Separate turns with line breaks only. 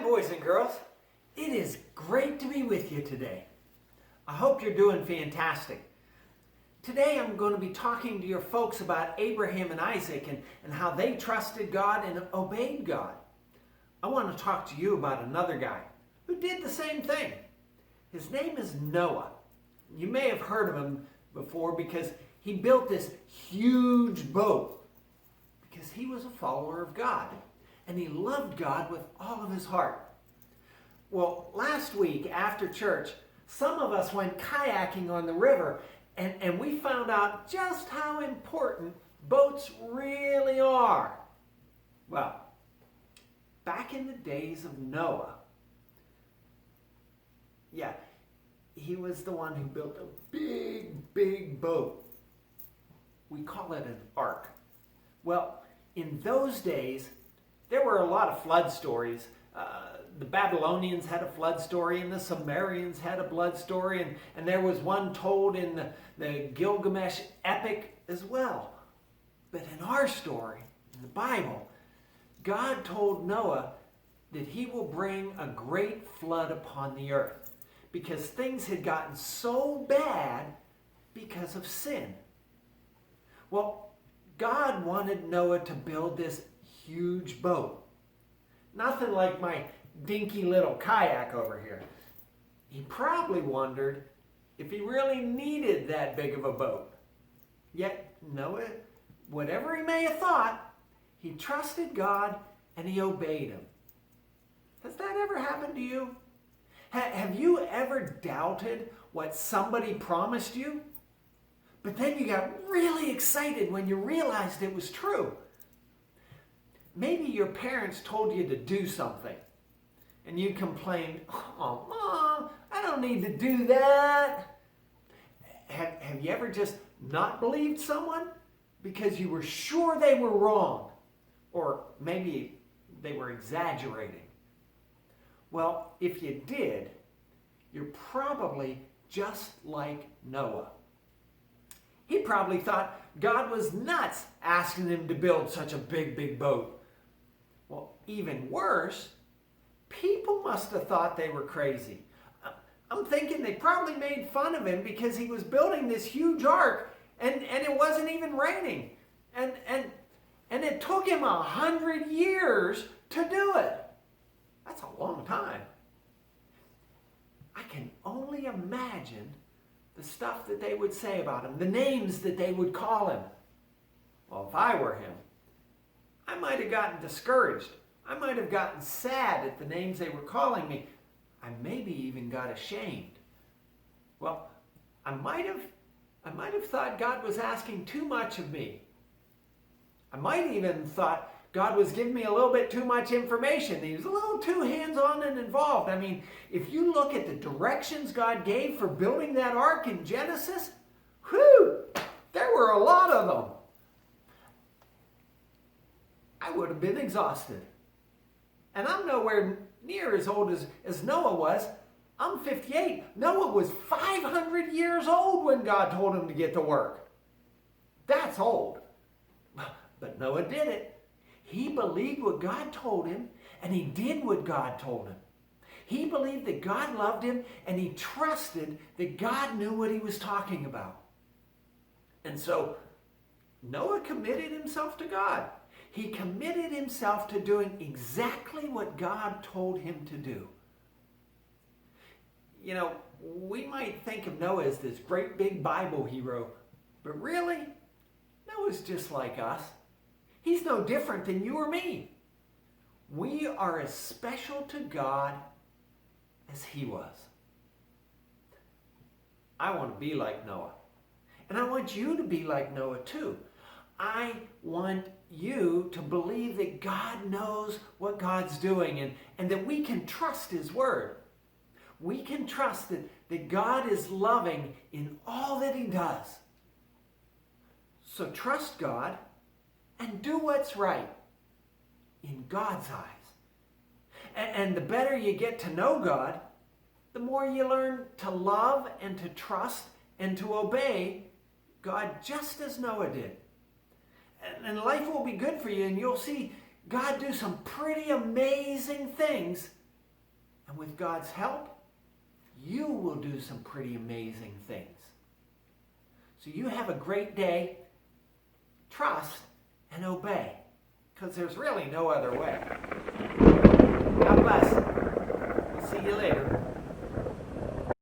boys and girls. It is great to be with you today. I hope you're doing fantastic. Today I'm going to be talking to your folks about Abraham and Isaac and how they trusted God and obeyed God. I want to talk to you about another guy who did the same thing. His name is Noah. You may have heard of him before because he built this huge boat because he was a follower of God and he loved God with all of his heart. Well, last week after church, some of us went kayaking on the river and we found out just how important boats really are. Well, back in the days of Noah, he was the one who built a big boat. We call it an ark. Well, in those days, there were a lot of flood stories. The Babylonians had a flood story, and the Sumerians had a flood story, and there was one told in the Gilgamesh epic as well. But in our story, in the Bible, God told Noah that he will bring a great flood upon the earth because things had gotten so bad because of sin. Well, God wanted Noah to build this huge boat. Nothing like my dinky little kayak over here. He probably wondered if he really needed that big of a boat. Yet Noah, whatever he may have thought, he trusted God and he obeyed him. Has that ever happened to you? Have you ever doubted what somebody promised you? But then you got really excited when you realized it was true. Maybe your parents told you to do something and you complained, "Oh, Mom, I don't need to do that." Have you ever just not believed someone because you were sure they were wrong? Or maybe they were exaggerating. Well, if you did, you're probably just like Noah. He probably thought God was nuts asking him to build such a big boat. Well, even worse, people must have thought they were crazy. I'm thinking they probably made fun of him because he was building this huge ark and it wasn't even raining. And it took him 100 years to do it. That's a long time. I can only imagine the stuff that they would say about him, the names that they would call him. Well, if I were him, I might have gotten discouraged. I might have gotten sad at the names they were calling me. I maybe even got ashamed. Well, I might have thought God was asking too much of me. I might even thought God was giving me a little bit too much information. He was a little too hands-on and involved. I mean, if you look at the directions God gave for building that ark in Genesis, there were a lot of them. I would have been exhausted. And I'm nowhere near as old as Noah was. I'm 58. Noah was 500 years old when God told him to get to work. That's old. But Noah did it. He believed what God told him, and he did what God told him. He believed that God loved him, and he trusted that God knew what he was talking about. And so Noah committed himself to God. He committed himself to doing exactly what God told him to do. You know, we might think of Noah as this great big Bible hero, but really, Noah's just like us. He's no different than you or me. We are as special to God as he was. I want to be like Noah. And I want you to be like Noah too. I want you to believe that God knows what God's doing and that we can trust his word. We can trust that God is loving in all that he does. So trust God and do what's right in God's eyes. And the better you get to know God, the more you learn to love and to trust and to obey God just as Noah did. And life will be good for you, and you'll see God do some pretty amazing things And with God's help, you will do some pretty amazing things. So you have a great day. Trust and obey, because there's really no other way. God bless. We'll see you later.